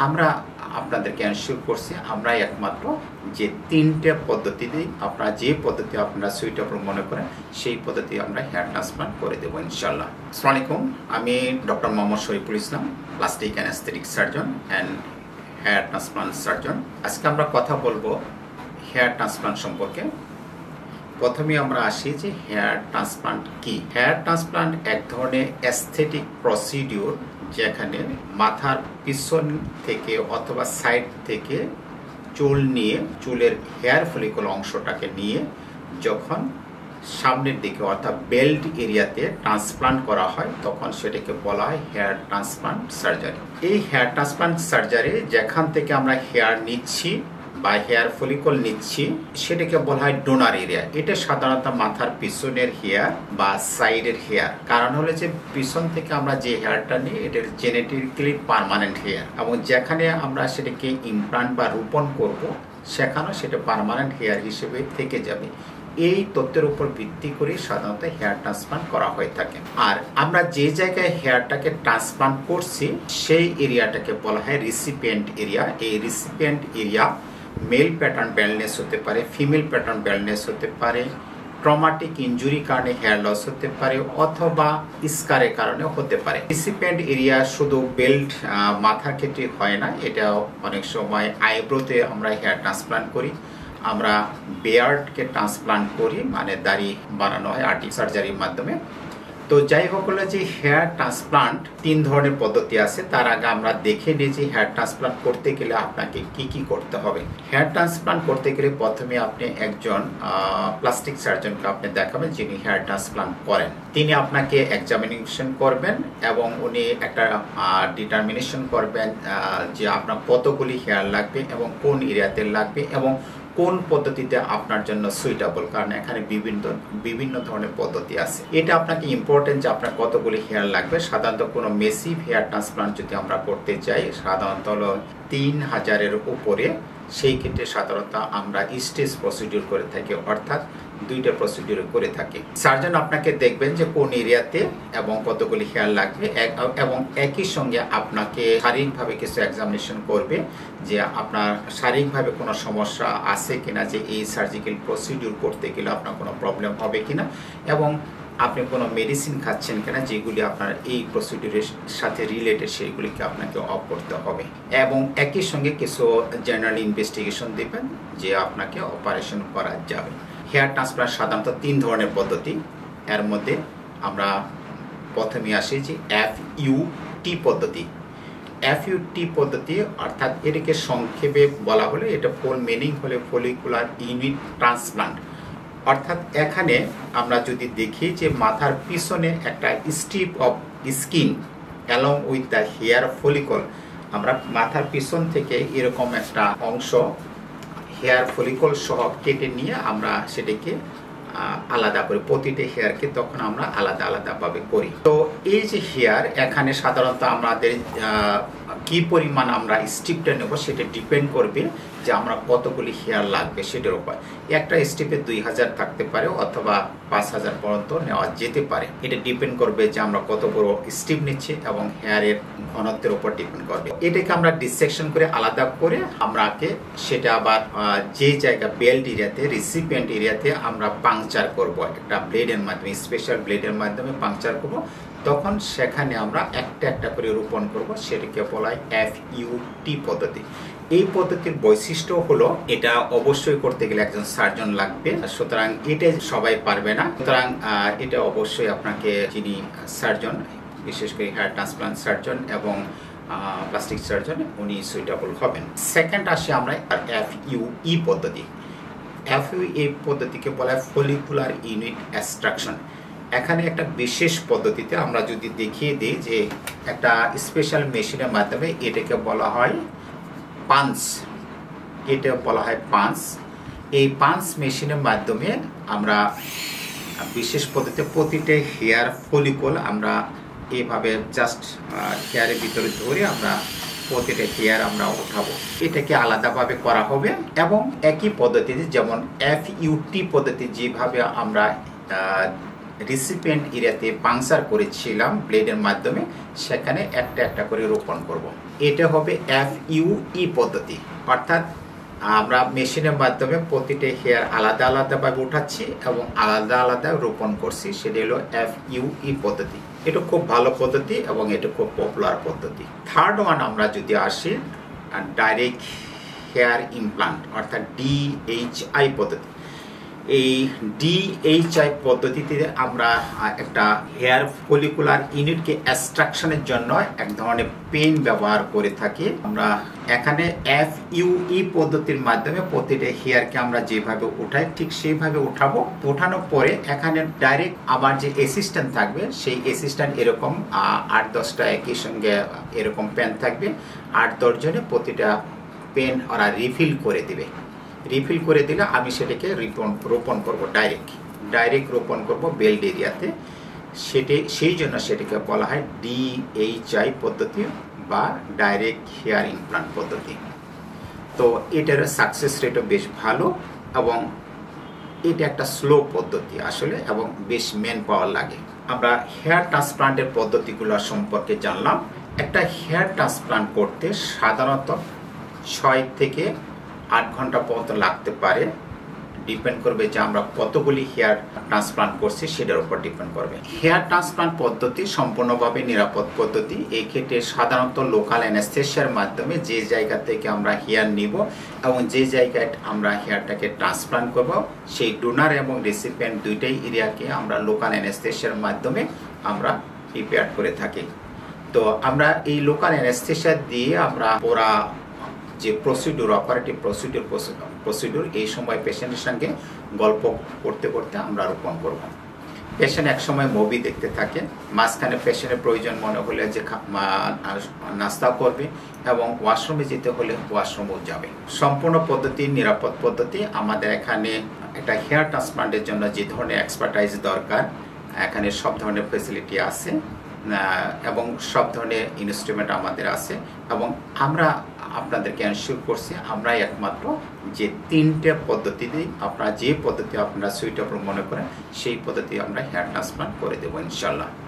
আমরা আপনাদেরকে এনশিওর করছি আমরা একমাত্র যে তিনটে পদ্ধতি দিই, আপনারা যে পদ্ধতি আপনারা সুইটেবল মনে করেন সেই পদ্ধতি আমরা হেয়ার ট্রান্সপ্লান্ট করে দেবো ইনশাল্লাহ। আসসালামু আলাইকুম, আমি doctor Mohammad Shariful Islam, plastic and aesthetic surgeon and hair transplant surgeon. আজকে আমরা কথা বলবো হেয়ার ট্রান্সপ্লান্ট সম্পর্কে। প্রথমে আমরা আসি যে হেয়ার ট্রান্সপ্লান্ট কি। হেয়ার ট্রান্সপ্লান্ট এক ধরনের অ্যাস্থেটিক প্রসিডিউর, যেখানে মাথার পিছন থেকে অথবা সাইড থেকে চুল নিয়ে, চুলের হেয়ার ফলিকল অংশটাকে নিয়ে যখন সামনের দিকে অর্থাৎ বেল্ট এরিয়াতে ট্রান্সপ্লান্ট করা হয় তখন সেটাকে বলা হয় হেয়ার ট্রান্সপ্লান্ট সার্জারি। এই হেয়ার ট্রান্সপ্লান্ট সার্জারি যেখান থেকে আমরা হেয়ার নিচ্ছি বা হেয়ার ফলিকল নিচ্ছি সেটাকে বলা হয় ডোনার এরিয়া। এটা সাধারণত মাথার পিছনের হেয়ার বা সাইডের হেয়ার। কারণ হলো যে পিছন থেকে আমরা যে হেয়ারটা নিই এটার জেনেটিক্যালি পার্মানেন্ট হেয়ার, এবং যেখানে আমরা সেটাকে ইমপ্লান্ট বা রোপণ করব সেখানেও সেটা পার্মানেন্ট হেয়ার হিসেবে থেকে যাবে। এই তথ্যের উপর ভিত্তি করে সাধারণত হেয়ার ট্রান্সপ্লান্ট করা হয়ে থাকে। আর আমরা যে জায়গায় হেয়ারটাকে ট্রান্সপ্লান্ট করছি সেই এরিয়াটাকে বলা হয় রিসিপিয়েন্ট এরিয়া। এই রিসিপিয়েন্ট এরিয়া মেল প্যাটার্ন ব্যালনেস হতে পারে, ফিমেল প্যাটার্ন ব্যালনেস হতে পারে, ট্রমাটিক ইনজুরি কারণে হেয়ার লস হতে পারে, অথবা স্কারের কারণে হতে পারে। রিসিপিয়েন্ট এরিয়া শুধু বেল্ট মাথার ক্ষেত্রে হয় না, এটা অনেক সময় আইব্রোতে আমরা হেয়ার ট্রান্সপ্লান্ট করি, আমরা বেয়ার্ডকে ট্রান্সপ্লান্ট করি, মানে দাড়ি বানানো হয় আর্টিক সার্জারির মাধ্যমে। তো যাই হোক, হলো যে হেয়ার ট্রান্সপ্লান্ট তিন ধরনের পদ্ধতি আছে। তার আগে আমরা দেখে নিই যে হেয়ার ট্রান্সপ্লান্ট করতে গেলে আপনাকে কি কি করতে হবে। হেয়ার ট্রান্সপ্লান্ট করতে গেলে প্রথমে আপনি একজন প্লাস্টিক সার্জনকে আপনি দেখাবেন যিনি হেয়ার ট্রান্সপ্লান্ট করেন। তিনি আপনাকে এক্সামিনেশন করবেন এবং উনি একটা ডিটারমিনেশন করবেন যে আপনার কতগুলি হেয়ার লাগবে এবং কোন এরিয়াতে লাগবে এবং কোন পদ্ধতিতে আপনার জন্য সুইটেবল, কারণ এখানে বিভিন্ন ধরনের পদ্ধতি আছে। এটা আপনাকে ইম্পর্টেন্ট যে আপনার কতগুলি হেয়ার লাগবে। সাধারণত কোনো মেসিভ হেয়ার ট্রান্সপ্লান্ট যদি আমরা করতে চাই সাধারণত হলো 3000-এর উপরে, সেই ক্ষেত্রে সাধারণত আমরা স্টেজ প্রসিডিউর করে থাকি, অর্থাৎ দুইটা প্রসিডিউর করে থাকি। সার্জন আপনাকে দেখবেন যে কোন এরিয়াতে এবং কতগুলি হেয়ার লাগবে, এবং একই সঙ্গে আপনাকে শারীরিকভাবে কিছু এক্সামিনেশন করবে যে আপনার শারীরিকভাবে কোনো সমস্যা আছে কিনা, যে এই সার্জিক্যাল প্রসিডিউর করতে গেলে আপনার কোনো প্রবলেম হবে কিনা, এবং আপনি কোনো মেডিসিন খাচ্ছেন কিনা যেগুলি আপনার এই প্রসিডিউরের সাথে রিলেটেড, সেইগুলিকে আপনাকে অফ করতে হবে। এবং একই সঙ্গে কিছু জেনারেল ইনভেস্টিগেশন দেবেন যে আপনাকে অপারেশন করা যাবে। হেয়ার ট্রান্সপ্লান্ট সাধারণত তিন ধরনের পদ্ধতি। এর মধ্যে আমরা প্রথমে আসি যে FUT পদ্ধতি। FUT পদ্ধতি অর্থাৎ এটাকে সংক্ষেপে বলা হলে, এটা ফুল মিনিং হলে ফলিকুলার ইউনিট ট্রান্সপ্লান্ট। অর্থাৎ এখানে আমরা যদি দেখি যে মাথার পিছনে একটা strip of skin along with the hair follicle, আমরা মাথার পিছন থেকে এরকম একটা অংশ হেয়ার ফলিকল সহ কেটে নিয়ে আমরা সেটাকে আলাদা করি, প্রতিটি হেয়ারকে তখন আমরা আলাদা আলাদাভাবে করি। তো এই যে হেয়ার, এখানে সাধারণত আমাদের কি পরিমাণ আমরা স্ট্রিপটা নেব সেটা ডিপেন্ড করবে যে আমরা কতগুলি হেয়ার লাগবে সেটার উপর। একটা স্ট্রিপে 2000 থাকতে পারে অথবা 5000 পর্যন্ত নেওয়া যেতে পারে। এটা ডিপেন্ড করবে যে আমরা কত বড় স্ট্রিপ নিচ্ছি এবং হেয়ারের ঘনত্বের উপর ডিপেন্ড করবে। এটাকে আমরা ডিসেকশন করে আলাদা করে আমরাকে সেটা আবার যে জায়গা বেল্ট এরিয়াতে, রিসিপিয়েন্ট এরিয়াতে আমরা পাংচার করব, একটা ব্লেডের মাধ্যমে, স্পেশাল ব্লেডের মাধ্যমে পাংচার করব। তখন সেখানে আমরা একটা একটা করে রোপণ করব, সেটাকে বলা হয় FUT পদ্ধতি। এই পদ্ধতির বৈশিষ্ট্য হলো এটা অবশ্যই করতে গেলে একজন সার্জন লাগবে, সুতরাং এটা সবাই পারবে না। সুতরাং এটা অবশ্যই আপনাকে যিনি সার্জন, বিশেষ করে হেয়ার ট্রান্সপ্লান্ট সার্জন এবং প্লাস্টিক সার্জন, উনি সুইটেবল হবেন। সেকেন্ড আসে আমরা FUE পদ্ধতি। FUE পদ্ধতিকে বলা হয় ফলিকুলার ইউনিট এক্সট্রাকশন। এখানে একটা বিশেষ পদ্ধতিতে আমরা যদি দেখিয়ে দিই যে একটা স্পেশাল মেশিনের মাধ্যমে, এটাকে বলা হয় পাঞ্চ, এটা বলা হয় পাঞ্চ। এই পাঞ্চ মেশিনের মাধ্যমে আমরা বিশেষ পদ্ধতিতে প্রতিটা হেয়ার ফলিকল আমরা এইভাবে জাস্ট হেয়ারের ভিতরে ধরে আমরা প্রতিটা হেয়ার আমরা উঠাবো, এটাকে আলাদাভাবে করা হবে। এবং একই পদ্ধতিতে, যেমন FUT পদ্ধতি যেভাবে আমরা রিসিপিয়েন্ট এরিয়াতে পাংচার করেছিলাম ব্লেডের মাধ্যমে, সেখানে একটা একটা করে রোপণ করব। এটা হবে FUE পদ্ধতি, অর্থাৎ আমরা মেশিনের মাধ্যমে প্রতিটা হেয়ার আলাদা আলাদাভাবে উঠাচ্ছি এবং আলাদা আলাদা রোপণ করছি, সেটা হলো FUE পদ্ধতি। এটা খুব ভালো পদ্ধতি এবং এটা খুব পপুলার পদ্ধতি। থার্ড ওয়ান আমরা যদি আসি, ডাইরেক্ট হেয়ার ইমপ্লান্ট অর্থাৎ DHI পদ্ধতি। এই DHI পদ্ধতিতে আমরা একটা হেয়ার ফলিকুলার ইউনিটকে এক্সট্রাকশনের জন্য এক ধরনের পেন ব্যবহার করে থাকি। আমরা এখানে FUE পদ্ধতির মাধ্যমে প্রতিটা হেয়ারকে আমরা যেভাবে উঠাই ঠিক সেইভাবে উঠাবো। উঠানোর পরে এখানে ডাইরেক্ট আমার যে অ্যাসিস্ট্যান্ট থাকবে, সেই অ্যাসিস্ট্যান্ট এরকম 8-10টা একই সঙ্গে এরকম পেন থাকবে। 8-10 জনে প্রতিটা পেন ওরা রিফিল করে দিবে। রিফিল করে দিলে আমি সেটাকে রোপণ করব, ডাইরেক্ট রোপণ করব বেল্ট এরিয়াতে। সেই জন্য সেটাকে বলা হয় DHI পদ্ধতি বা ডাইরেক্ট হেয়ার ইমপ্লান্ট পদ্ধতি। তো এটার সাকসেস রেটও বেশ ভালো এবং এটা একটা স্লো পদ্ধতি আসলে, এবং বেশ ম্যান পাওয়ার লাগে। আমরা হেয়ার ট্রান্সপ্লান্টের পদ্ধতিগুলো সম্পর্কে জানলাম। একটা হেয়ার ট্রান্সপ্লান্ট করতে সাধারণত 6 থেকে 8 ঘন্টা পর্যন্ত লাগতে পারে। ডিপেন্ড করবে যে আমরা কতগুলি হেয়ার ট্রান্সপ্লান্ট করছি সেটার উপর ডিপেন্ড করবে। হেয়ার ট্রান্সপ্লান্ট পদ্ধতি সম্পূর্ণভাবে নিরাপদ পদ্ধতি। এই ক্ষেত্রে সাধারণত লোকাল অ্যানেস্থেসিয়ার মাধ্যমে যে জায়গা থেকে আমরা হেয়ার নিব এবং যে জায়গায় আমরা হেয়ারটাকে ট্রান্সপ্লান্ট করব, সেই ডোনার এবং রেসিপিয়েন্ট দুইটাই এরিয়াকে আমরা লোকাল অ্যানেস্থেসিয়ার মাধ্যমে আমরা প্রিপেয়ার করে থাকি। তো আমরা এই লোকাল অ্যানেস্থেসিয়া দিয়ে আমরা ওরা যে প্রসিডিউর, অপারেটিভ প্রসিডিউর এই সময় পেশেন্টের সঙ্গে গল্প করতে করতে আমরা রোপণ করব। পেশেন্ট এক সময় মুভি দেখতে থাকে, মাঝখানে পেশেন্টের প্রয়োজন মনে হলে যে নাস্তা করবে এবং ওয়াশরুমে যেতে হলে ওয়াশরুমেও যাবে। সম্পূর্ণ পদ্ধতি নিরাপদ পদ্ধতি। আমাদের এখানে একটা হেয়ার ট্রান্সপ্লান্টের জন্য যে ধরনের এক্সপার্টাইজ দরকার, এখানে সব ধরনের ফেসিলিটি আছে এবং সব ধরনের ইনস্ট্রুমেন্ট আমাদের আছে। এবং আমরা আপনাদেরকে এনশিওর করছি আমরা একমাত্র যে 3টে পদ্ধতি দিই, আপনারা যে পদ্ধতি আপনারা সুইটেবল মনে করেন সেই পদ্ধতি আমরা হেয়ার ট্রান্সপ্লান্ট করে দেবো ইনশাল্লাহ।